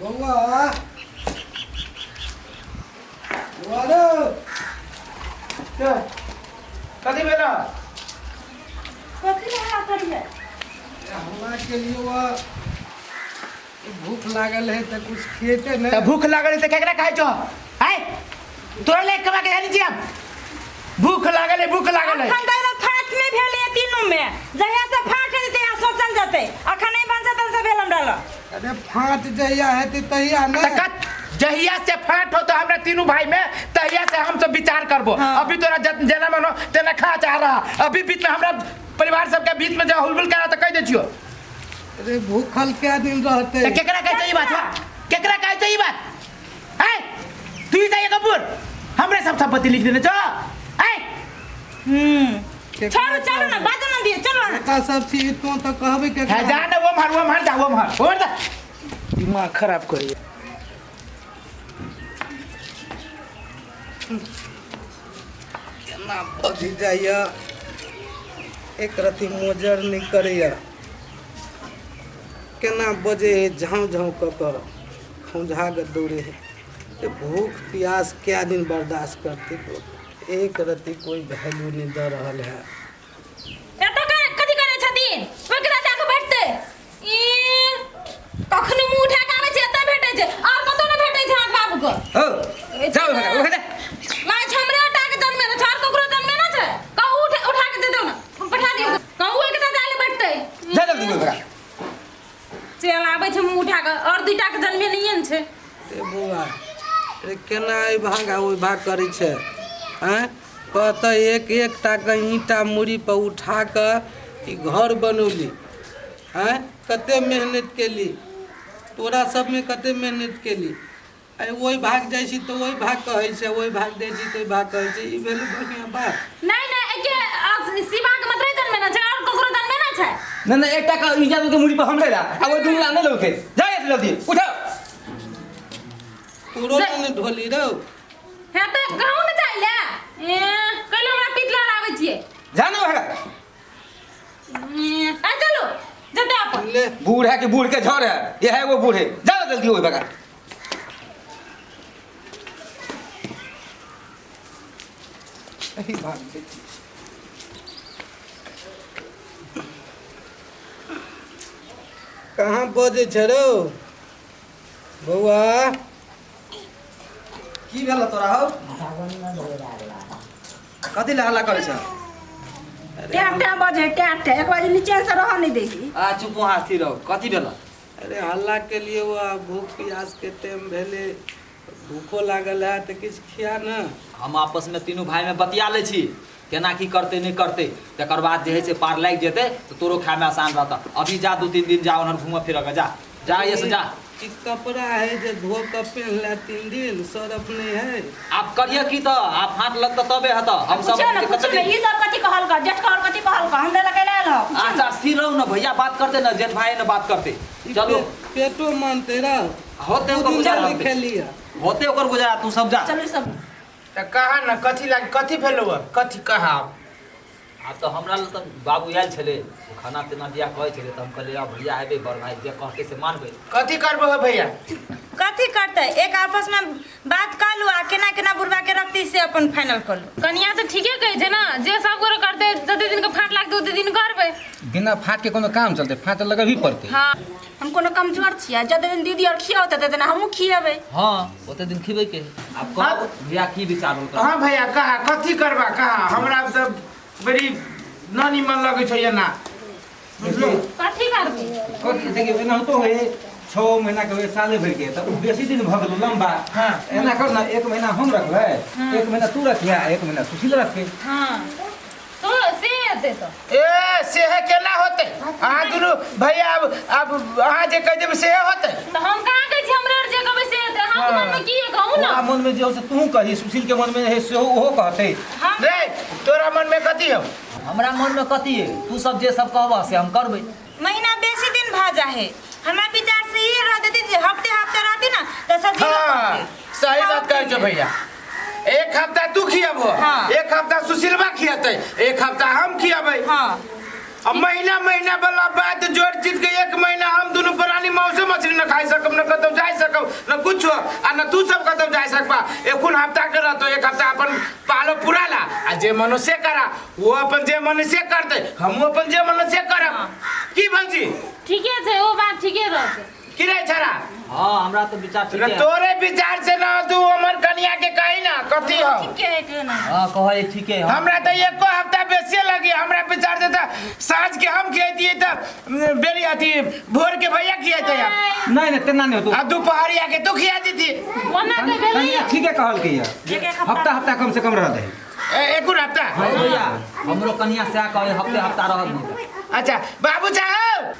बउआ वारो क्या कथी बेला कथी लगा करिए हमरा के लिए वो भूख लागल है तो कुछ खेते न त भूख लागल है त केकरा खाइ छ है तोरा ले कमा के जानी छी हम भूख लागल है अखन तो फाट में भेले तीनों में जहिया से फाट है तहिया सोचल जते अखन नहीं बन सकल से भेलम डाल अरे फाट जहिया है तहिया न तकत जहिया से फाट हो तो हमरा तीनों भाई में तहिया से हम सब विचार करबो अभी तोरा जना मनो तेना खा चाह रहा अभी बीच में हमरा परिवार सब के बीच में जो हुलबुल करा त कह दे छियो अरे भूखल क्या दिन रहते त केकरा कहै छ ई बात केकरा कहै छ ई बात है तू जाइए कपूर हमरे सब संपत्ति लिख देने छ है चलो चलो ना बात ना दिए चलो ना का सब चीज तो कहबे के है जा ना वो मार जा वो मार दिमाग खराब करिए केना बधी जाइया एक रति मोजर नहीं करैया केना बजे झाँव झाँव क खौंझा के दौड़े है ये भूख प्यास क्या दिन बर्दाश्त करते लोग एक रति कोई वैल्यू नहीं दे रहा है एतो कथि करे छथिन ओकरा जाके बैठते ई कखनो मुंह उठा के आवे छै एतै भेटै छै और कतौ न भेटै छै हाथ बाबू को हो जाओ ओकरा माय छमरे उठा के जन्मे न छार ककरो जन्मे न छै कहू उठा के दे दो ना हम पठा दियो कहू एक ता जाले बैठते जा जल्दी ओकरा चल आबै छै मुंह उठा के और दुइटा के जन्मे नहीं छै ए बुआ रे केना आई भागा ओइ भाग करै छै हैं कहता एक एक टाका ईंटा मूड़ी पर उठा कर घर बनौली हैं कते मेहनत केली तोरा सब में कते मेहनत केली आई वही भाग जाइ छी तो वही भाग कहै छै वही भाग दै छी तो भाग कहै छै ई भेलै बढ़िया बात नहीं एके शिवा के मतरे जन्मे न छै और ककरो जन्मे न छै ना एक टाका इजा के मुड़ी पर हमरे ला अब वो दुनिया नहीं लोगे जा जल्दी उठो तोरो ने ढोली रौ है तो कहू न जाइले ए कइले हमरा पितला आबै छियै जानो है आ चलो जते अपन ले बूढ़ है कि बूढ़ के झड़ है ये है वो बूढ़ है जाओ जल्दी ओए बगा अही भाग दे कहाँ बजे छ रौ बौआ की भेल तोरा हो कथी ला हल्ला करे छ ट्याट्या बजे ट्याट्या एक बजे नीचे से रह नहीं देगी आ चुप वहां स्थिर रहो कथी भेल अरे हल्ला के लिए वो भूख प्यास के टाइम भेले भूखो लागल है तो किछ खिया ना हम आपस में तीनों भाई में बतिया ले छी केना की करते नहीं करते तकर बाद जे है से पार लाग जेते तो तोरो खाए में आसान रहता अभी जा 2-3 दिन जा उन्हर घूम फिर के जा ये से जा ई कपड़ा है जो धो के पहन ले 3 दिन सरफ नहीं है आप करिए की तो आप हाथ लगता तबे हता हम सब कुछ नहीं ये सब कथि कहल का जेठ कहल कथि कहल का हम दे लगे ले लो अच्छा स्थिर रहो ना भैया बात करते ना जेठ भाई ने बात करते चलो पेटो मानते रह होते ओकर गुजारा खेलिया होते ओकर गुजारा तू सब जा चलो सब त कहा न कथी लाग कथी भेलो कथी कहा आ तो हमरा ल त बाबू आयल छले खाना पीना दिया कहै छले त हम कहले आ भैया आबे बड़ भाई जे कहके से मानबे कथी करबो भैया कथी करते एक आपस में बात कर लू आ केना केना बुरबा के रखती से अपन फाइनल कर लो कनिया तो ठीके कहै छै ना जे सब गोरे करते जते दिन के फाट लागते ओते दिन करबे बिना फाट के कोनो काम चलते फाट लगबी पड़ते हां हम कोनो कमजोर छिया जते दिन दीदी और खियाओ तते दिन हमहू खियाबे हां ओते दिन खिबै के आप कहो भैया की विचार होता हां भैया कहा कथी करबा कहा हमरा सब बड़ी नानी मन लगे छै ना कथी करबे कथी देखिए बिना तो है 6 महीना के साले भर के त बेसी दिन भ गेल लंबा हां एना कर ना 1 महीना हम रखबै 1 महीना तू रखिया 1 महीना सुशील रखे हां तो से दे तो ए से है केना होते अहाँ दुनु भैया अब अहाँ जे कह देब से होते तो हम कहां कहै छी हमरा जे कहबै से दे हम मन में की कहू ना मन में जो से तू कही सुशील के मन में है से ओहो कहते रे तोरा मन में कथी हो हमरा मन में कथी है तू सब जे सब कहबा से हम करबै महीना बेसी दिन भा जाए हमरा विचार से ये रह देती जे हफ्ते हफ्ते रहती ना तो सब हां सही बात कहै छ भैया एक हफ्ता तू खियाबो एक हफ्ता सुशीलवा खियाते एक हफ्ता हम खियाबै हां अब महीना वाला बात जोड़ जीत के 1 महीना हम दोनों प्राणी मौसम मछली न खाई सकब न कतौ जाई सकब न कुछ आ न तू सब कदम जा सकबा एकुन हफ्ता के रहतो एक हफ्ता अपन पालो पुराला आ जे मनुष्य करा वो अपन जे मनुष्य करते हम अपन जे मनुष्य करब की भौजी ठीके छै ओ बात ठीके रहते की रे छरा हां हमरा तो विचार ठीक है तोरे विचार से ना तू हमर कन्या के कही ना कथी हो ठीके है के ना हां कहे ठीक है हमरा तो एको हफ्ता बेसी लगी हमरा विचार से त साँझ के हम खियाइतिए त बेरी अथी भोर के भैया खियाइते अब नहीं नहीं तेना नहीं हो आ दोपहरिया के तू खिया देती ओना के भेलै ठीक है कहल के ये हफ्ता हफ्ता कम से कम रह दे एको हफ्ता हां भैया हमरो कन्या से कहे हफ्ते हफ्ता रहल नहीं अच्छा बाबू साहब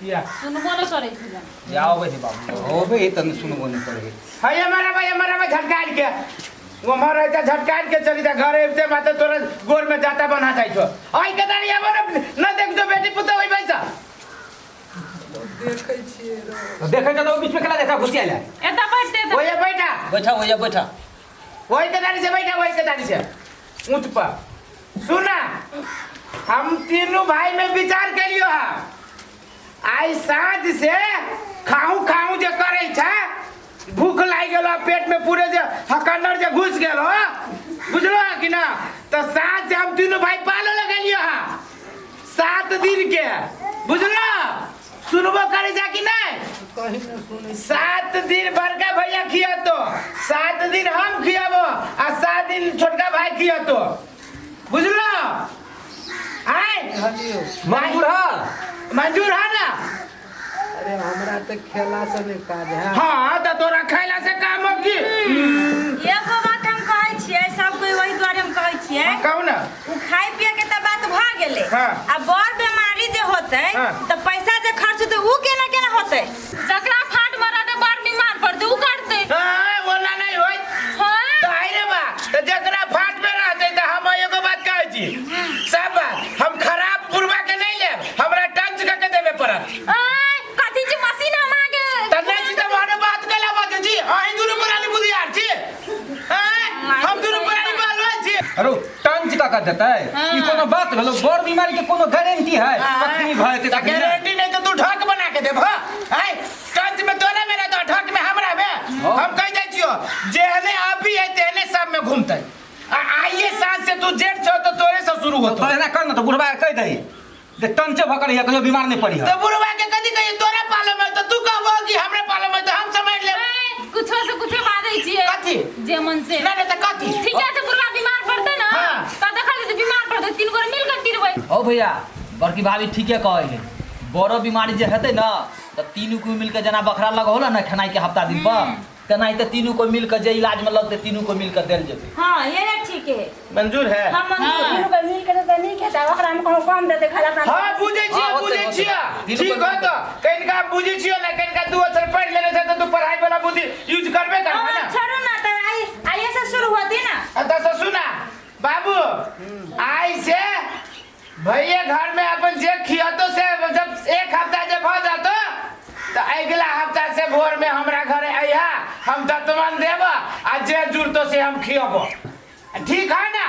या सुनबो न करै छै जाओ बे बाबू होबे तन सुनबो नहीं करे है हमारा भाई झटकाल के वो मर रहता झटकाल के चली जा घरे से माते तोरा गोर में जाता बना जाई छो आई के दानिया बन न देख जो बेटी पुता होई भाईसा देखे तो बीच में केला देखा घुसिया ले एता बैठते वो ये बैठा बैठा वही के दानी से बैठा वही के दानी से ऊंच पर सुना हम तीनों भाई में विचार करियो हा आई साँझ से खाऊ जे करे छा भूख लाग गेलो पेट में पूरे जे हकंडर जे घुस गेलो बुझलो कि ना तो साँझ से हम तीनों भाई पालो लगलियो हा 7 दिन के बुझलो सुनबो करे जा कि नहीं 7 दिन बड़का भैया खिया तो 7 दिन हम खियाबो आ 7 दिन छोटका भाई खिया तो बुझलो आय मंजूर है ना अरे हमरा तो खेला से नहीं काज है हाँ तो तोरा खैला से काम हो की एगो बात हम कहै छियै सब कोई वही द्वारे हम कहै छियै कहू ना उ खाए पिए के त बात भ गेलै हाँ। आ बड़ बीमारी जे होतै हाँ। त पैसा जे खर्च होतै उ केना होतै जकरा फाट मारा दे बार बीमार पड़ते उ करते बोला नहीं होय हां तो आई रे बा तो जकरा फाट में रहते तो हम एगो बात कहै छी सब बात हम खराब पुरवा के नहीं लेब हमरा टंच के देबे पड़त कथी जे मशीन मांगे त नहीं छी त माने बात केला बात छी अहीं दुनु पुरानी बुधियार छी हम दुनु पुरानी बालवा छी अरे टंच का कर देता है ई कोनो बात भेलो बड़ बीमारी के कोनो गारंटी है कखनी भय ते गारंटी नहीं तो तू ढक बना के देब हां टंच में तोरा मेरा तो ढक में हमरा में हम कह जाय छियो जेहने अभी है तेने सब में घूमते आइए साथ से तू जेठ छो तो तोरे से शुरू होतो तो एना कर ना तो बुढ़वा कह दही जे टंचे भकर है कहियो बीमार नहीं पड़ी है तो बुढ़वा के कदी कहिए तोरा पालो में तो तू कहबो कि हमरे पालो में तो हम समझ ले कुछो से कुछो बादै छियै कथी जे मन से नहीं तो कथी ठीक है तो बुढ़वा बीमार पड़ते ना हाँ। त देखा दे बीमार पड़ते तीन गोर मिल के तिरबै ओ भैया बड़की भाभी ठीके कहे है बड़ो बीमारी जे हेतै ना तो तीनों को मिल के जना बखरा लग होला ना खनाई के हफ्ता दिन पर तेनाही तो तीनों को मिल के जे इलाज में लगते तीनों को मिल के देल जेतै हां ये रे ठीक है मंजूर है हम मंजूर तीनों के मिल के त नहीं खेता ओकरा हम कोनो कम देते खाला अपना हां बुझे छियै ठीक हो तो कनिका बुझे छियै ना कनिका दू अक्षर पढ़ लेने से तो तू पढ़ाई वाला बुद्धि यूज करबे करबे ना छोड़ो ना त आई से शुरू होती ना तो सुना बाबू आई से भैया घर में अपन जे खियातो से जब एक हफ्ता जब हो जातो तो अगला हफ्ता से भोर में हमरा घरे आइहा हम दतमन देब आ जे जुड़तो से हम खियाबो ठीक है ना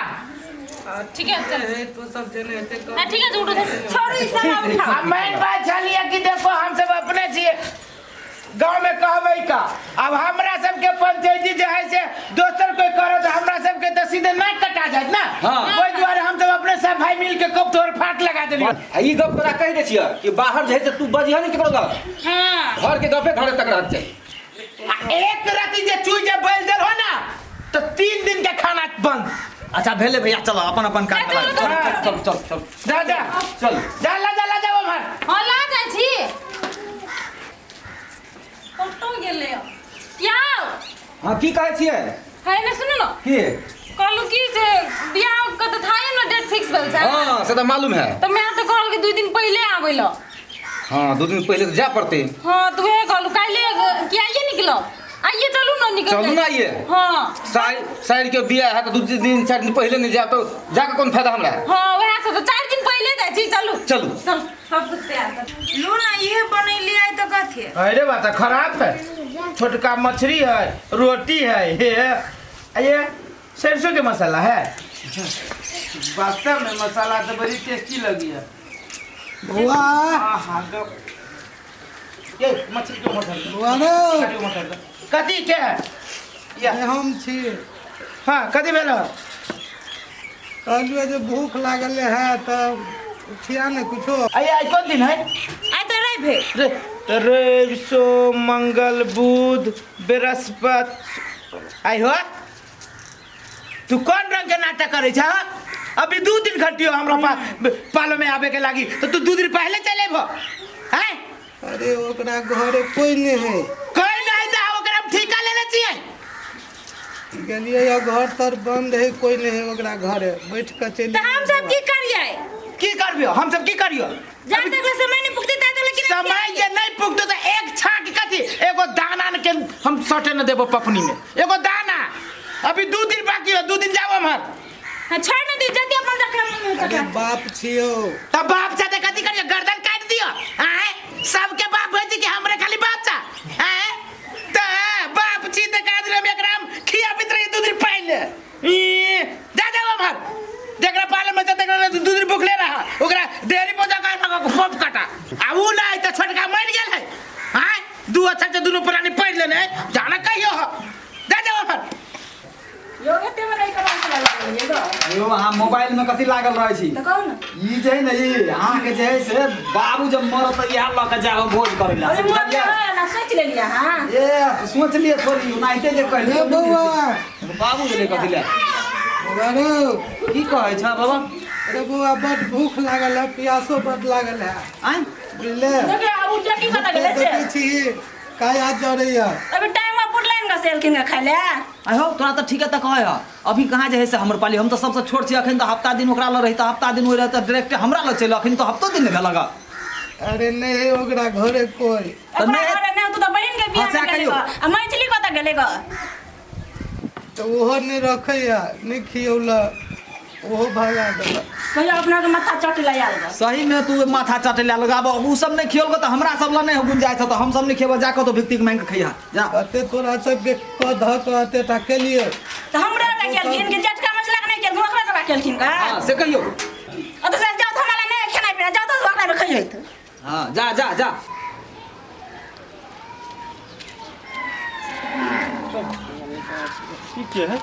ठीक है चल तो सब जने हेते ना ठीक है उठो छोड़ो ई सब उठा अब मेन बात चलिए कि देखो हम सब अपने छिए गांव में कहबै का अब हमरा सबके पंचायती जे है से दोसर कोई करो तो हमरा सबके तो सीधे नाक कटा जात ना ओइ द्वारे हम सब अपने सब भाई मिल के कब तोर फाट लगा देलियो ई गप तोरा कह दे छियै कि बाहर जे है से तू बजिह नहीं केकरो गप हां घर के गपे घरे तक रहत छै एक राती जे चुई जे बैल देल हो ना तो 3 दिन के खाना बंद अच्छा भेले भैया चलो अपन अपन काम करा चल जा जा चल जा जा उमर हां ला जाइ छी कतो गेले क्या हां की कहै छियै है ना सुनो ना की कहलू की से बियाह के त थाए ना डेट फिक्स भेल छै हां से तो मालूम है तो मैं तो कहल के 2 दिन पहले आबै ल हां 2 दिन पहले तो जा पड़ते हां तो वे कहलू काले कि आइए निकलो आइए चलू ना निकल चलू ना आइए हां साइड के बियाह है तो 2 दिन 4 दिन पहले नहीं जा तो जाके कौन फायदा हमरा हां वहां से तो 4 दिन पहले जाय छी चलू चलू चल सब कुछ तैयार कर लू ना ये बनैली आई तो कथी अरे बात खराब है छोटका मछली है रोटी है ये सरसों के मसाला है वास्तव में मसाला तो बड़ी टेस्टी लगी है वाह ये मछली को मसाला वाह मसाला कथी के या हम छी हाँ कथी भेल कहलियो जे भूख लागल है तब खिया ने कुछो। आज कौन दिन है आई तो रही भे रे रवि सोम मंगल बुध बृहस्पति आई हो तू कौन रंग के नाटक करे छ अभी 2 दिन घटियो हमरा पालो में आवे के लागी तो तू 2 दिन पहले चले भो हैं अरे ओकरा घरे कोई नहीं है। कोई नहीं था ओकरा हम ठेका लेले छियै गेलिए या घर तर बंद है कोई नहीं है ओकरा घरे बैठ के चली। तो हम सब की करिए की करबियो हम सब की करियो जब तक समय नहीं पुगते ता तो लेकिन समय जे नहीं पुगतो तो एक छाक कथी एगो दाना के हम सटे न देबो पपनी में एगो दाना अभी 2 दिन बाकी है 2 दिन जाओ हमर छोड़ न दी जल्दी अपन रख अरे बाप छियो तब बाप चाहते कथी करियो गर्दन काट दियो हैं सबके बाप होय कि हमरे खाली बाप चा हैं त बाप छी त कादरे में एकराम खिया पितरे 2 दिन पहले जा जाओ हमर जकरा पाले में जते 2 दिन भूखले रहा ओकरा डेरी पूजा कर पप काटा आ उ नहीं त छोटका मर गेल है हैं 2 अच्छा से दुनु प्राणी पढ़ लेने जाना कहियो जा जाओ हमर योगते में नहीं करवा अयो अहाँ मोबाइल में कथी लागल रहे छी तो कौन ई जे है न ई अहाँ के जे है से बाबू जब मरत त इहा ल के जाओ भोज करे ला अरे मोर ना सोच ले लिया हां ए सोच लिए थोड़ी उनाइते जे कहले ए बउआ बाबू जे कथी ले अरे की कहै छ बाबा अरे बउआ बड़ भूख लागल है प्यासो बड़ लागल है आइ बुझले देखे अब जटी पता गेले से देखै छी काय आज जा रही है अभी टाइम में पुटलाइन का सेल किन का खाइ ले आई हो तोरा त ठीके त कहै ह अभी कहाँ जे है से हमर पाली हम त सबसे छोट छी अखन त हफ्ता दिन ओकरा ल रही त हफ्ता दिन होय रह त डायरेक्ट हमरा ल चल अखन त हफ्तो दिन ने भेलगा अरे नहीं है ओकरा घरे कोई तो अपना नहीं- घर में तू तो बहन के हाँ, बियाह से में कहियो। गेलेगा आ मैथिली कत गेलेगा तो ओहो नहीं रखे है नहीं खियौला ओहो भगा देला कहियो अपना के माथा चट ले आल सही में तू माथा चाटे ला लगाब उ सब नहीं खियोल त हमरा सब ल नहीं गुंजाइश त हम सब नहीं खेबो जाके तो भिक्तिक मांग के खइहा जा कते तोरा सब के कध कहते ता के लिए तो हमरा लगे गेलखिन के जटका मछला के नहीं गेल ओकरा का केलखिन का हां से कहियो अब तो से जाओ तो हमरा नहीं खाना पीना जाओ तो ओकरा में खइयै त हां जा जा जा ठीक है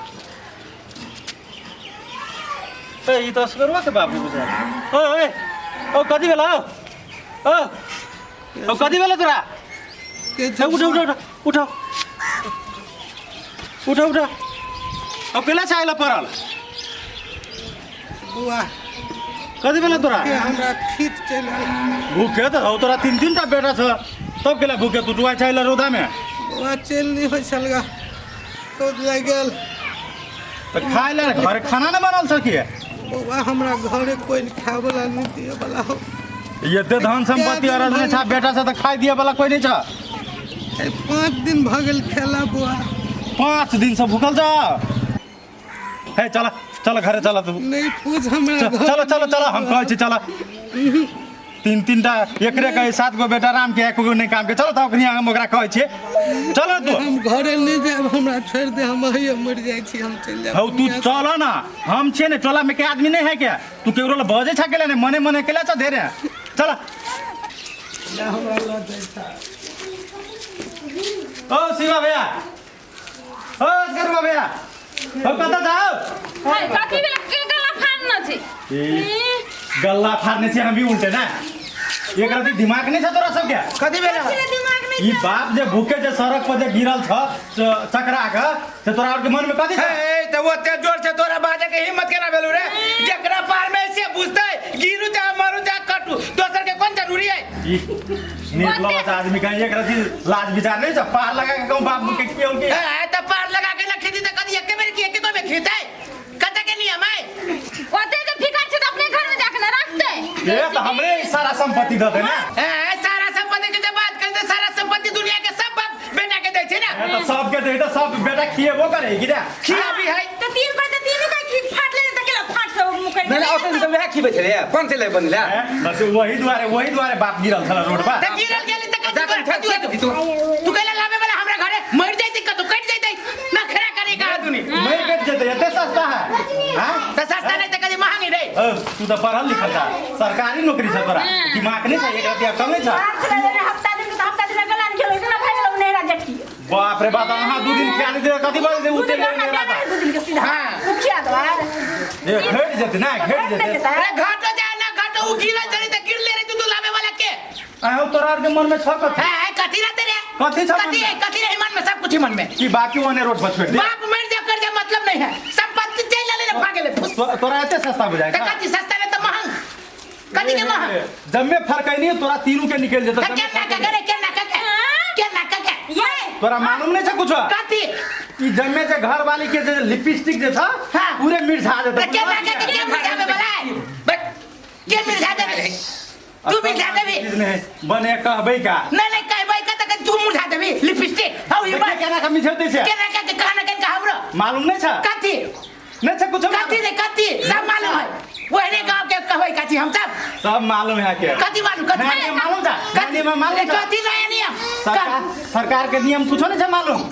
ए ई तो असगरवा के बाबू बुझा ओए ओ कथी भेला ओ कथी भेला तोरा के ए उठो अब केला चाहेला पड़ल बुआ कथी भेला तोरा के हमरा खींच चल भूखे तो हो तोरा 3 टा बेटा छ तब केला भूखे तू टुआ चाहेला रोदा में बुआ चल नहीं हो चलगा तो लग गेल तो खाए ला घर खाना न बनल छ की बुआ हमरा घरे कोई खाए वाला नहीं दिए वाला हो ये ते धन संपत्ति अरज ने छा बेटा से तो खाई दिए वाला कोई नहीं छ 5 दिन भ गेल खेला बुआ 5 दिन से भूखल जा हे चला चला घरे चला तू नहीं पूछ हमरा घर चलो चलो चलो हम कहै छी चला 3 टा एकरे कहे 7 गो बेटा राम के एको गो नहीं काम के चलो त ओकनी हम ओकरा कहै छी चलो तू हम घरे नहीं जाब हमरा छोड़ दे हम ही मर जाई छी हम चल जाब हौ तू चलो ना हम छे ने टोला में के आदमी नहीं है क्या तू केकरो ल बजे छ केले ने मने मने केला छ धेरे चला हमरा ल दे था ओ शिवा भैया ओ गरबा भैया हो कता जाओ हाय काकी बेला के गला फाड़ न छे गल्ला फाड़ने से हम भी उल्टे ना एकरा दी दिमाग नहीं छ तोरा सब क्या कथी भेल दिमाग में ई बाप जे भूखे जे सड़क पर जे गिरल छ चकरा के से तोरा और के मन में कथी छ ए तो वो ते जोर से तोरा बाजे के हिम्मत केना भेलु रे जेकरा पार में से बुझते गिरु जा मरु जा कटू दोसर के कोन जरूरी है ई निर्लज आदमी कहीं एकरा दी लाज विचार नहीं छ पार लगा के कहूं बाप के केल के ए तो पार लगा के ना खेती त कदी एके बेर की एके तो में खेताय कते के नियम है ओते के फिकर छे त अपने घर में जाके ना रख दे ये तो हमरे सारा संपत्ति द दे ना ए सारा संपत्ति के जब बात करते सारा संपत्ति दुनिया के सब बाप बेटा के दे छे ना ये तो सब के दे तो सब बेटा खिएबो करे कि ना खिया भी है तो तीन को तो तीनों का खींच फाड़ ले त केला फाड़ सब मुके नहीं औते दिन में खिबे छले कोन से ले बनला बस वही द्वारे बाप गिरल छला रोड पर त गिरल गेली त कदी तू कहला लावे वाला हमरा घरे मर जाई त कट जाई ना खरा करे का आदमी मैं कट जते एते सस्ता है हां त सस्ता नहीं त कदी महंगी रे तू तो पढ़ल लिखल था सरकारी नौकरी से तोरा दिमाग नहीं चाहिए एकरा दिया कम नहीं छ हफ्ता दिन गला खेलो इतना भाई लोग नहीं राजट की बाप रे बाप वहाँ 2 दिन खिया दे कथी बोल दे उते ले रहा था दो दिन के सीधा हाँ। खिया दो ये घट जेते ना घट जेते अरे घटो जाए ना घटो उ गिरा चली त गिर ले रे तू लावे वाला के आहो तोरा के मन में छ कथी है कथी रहते रे कथी छ मन में? कथी रे मन में सब कुछ ही मन में कि बाकी ओने रोड पर छोड़ दे बाप मर जा कर जा मतलब नहीं है संपत्ति चल ले भागे ले तोरा एते सस्ता हो जाएगा कथी सस्ता में तो महंग कथी के महंग जब में फर्क नहीं तोरा तीनों के निकल जेता क्या ना करे क्या ना करे ये तोरा मालूम नहीं छ कुछ कथी ई जम्मे जे घर वाली के जे लिपस्टिक जे था हाँ। पूरे मिर्झा देता क्या ना करे क्या मिर्झावे वाला है बट क्या मिर्झा देबे तू मिर्झा देबे बने कहबै का नहीं कहबै का त तू मिर्झा देबे लिपस्टिक हौ ये देखिए क्या ना कमी छते छे क्या ना के कहना के हमरो मालूम नहीं छ कथी नहीं छ कुछ कथी रे कथी सब मालूम है वही गांव के कहबै कथी हम सब मालूम है के कथी मालूम कथी नहीं, मालूम था कथी नहीं, मालूम था। कथी नया नियम सरकार के नियम कुछ नहीं छ मालूम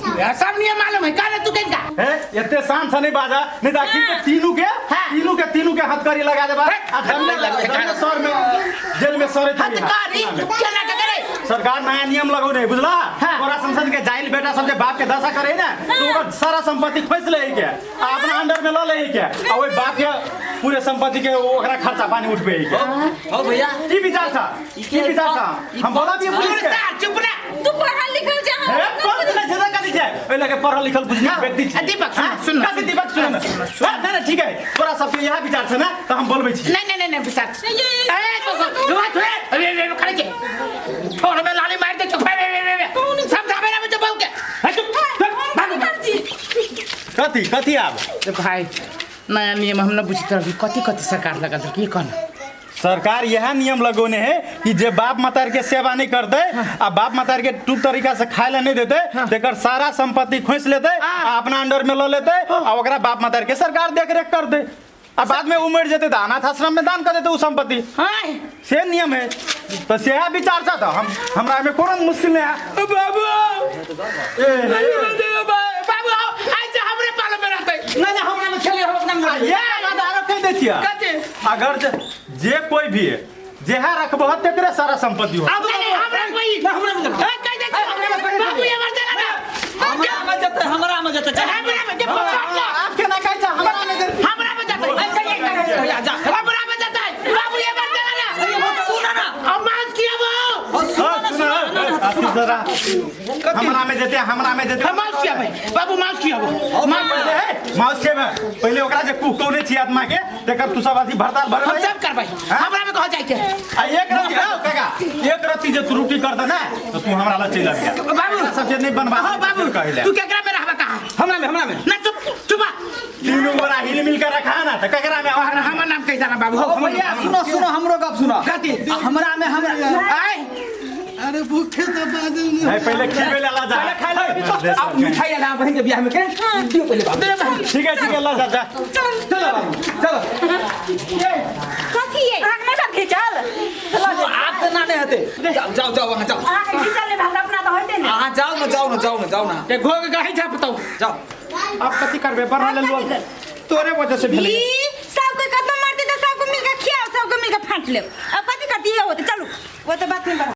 सब नियम मालूम है कहले तू केनका है इतने शान से नहीं बाजा नहीं तो आखिर के तीनों के हथकड़ी लगा देबा आ जमने सर में जेल में सरे हथकड़ी क्या ना करे सरकार नया नियम लगौने बुझला हाँ। तोरा संसद के जाइल बेटा सब जे बाप के दशा करे ना तो ओकर सारा संपत्ति खोस ले के आ अपना अंडर में ल ले के आ ओई बाप के पूरे संपत्ति के ओकरा खर्चा पानी उठबे के हो भैया की विचार था हम बोला भी पुलिस के चुप ना तू पढ़ल लिखल जा है पढ़ ले जदा कदी छे ओइ लगे पढ़ल लिखल बुझनी व्यक्ति छे दीपक सुन कथी दीपक सुन ना ठीक है तोरा सबके यह विचार छे ना तो हम बोलबै छी नहीं विचार ए तो अरे खड़े के थोड़ा में लाली मार दे चुप सब धाबेरा में चुप के कथी आब भाई नया नियम हम न बुझते रही कथी सरकार लगा दे की कहना सरकार यह नियम लगोने है कि जे बाप मातार के सेवा नहीं करते आ बाप मातार के टूक तरीका से खाए ला नहीं देते तेकर सारा संपत्ति खोस लेते आ अपना अंडर में ल लेते आ ओकरा बाप मातार के सरकार देख रेख कर दे आ बाद में उमड़ जेते तो अनाथ आश्रम में दान कर देते उ संपत्ति से नियम है तो से विचार था हमरा में कोनो मुश्किल नहीं है बाबू बाबू आज हमरे पाले में रहते नहीं हमरा में खेले हम अपना ये आधार कह दे छिया अगर जे कोई भी है जेहा रखबह तेकरे सारा संपत्ति हो हमरा कोई कह दे बाबू ये मर जाना हमरा में जते आपके ना कहता हमरा में हमरा में जाता हमरा में जाता बाबू ये मर जाना सुना ना अब मास किया वो सुना जरा हमरा में जेते मास किया भाई बाबू मास किया वो माउस के में पहले ओकरा जे कुकौने छी आत्मा के तेकर तू सब अथी भरताल भर हम सब करबै हमरा में कह जाय के आ एक रति काका एक रति जे तू रोटी कर दे ना तो तू हमरा ला चल आ बाबू सब जे नहीं बनवा हां बाबू कहले तू केकरा में रहबा कहा हमरा में ना चुप तीनों बड़ा हिल मिल कर रखा ना तो केकरा में हमर नाम कैसा ना बाबू भैया सुनो हमरो गप सुनो कथी हमरा में आय अरे भूखे तो बादल में है पहले खेबे ला जा आप मिठाई ला बहन के बियाह में के दियो पहले बाबू ठीक है ला जा चलो बाबू चलो कथी है आग में सब खिचल आप तो ना नहीं हते जाओ वहां जाओ आग खिचल ले भाग अपना तो होते ना हां जाओ ना ये घोग गाही जा बताओ जाओ अब कथी करबे बना ले लो तोरे वजह से भेले सब कोई कदम मारते तो सबको मिलकर खियाओ सबको मिलकर फाट ले अब कथी करती है वो तो चलो वो तो बात नहीं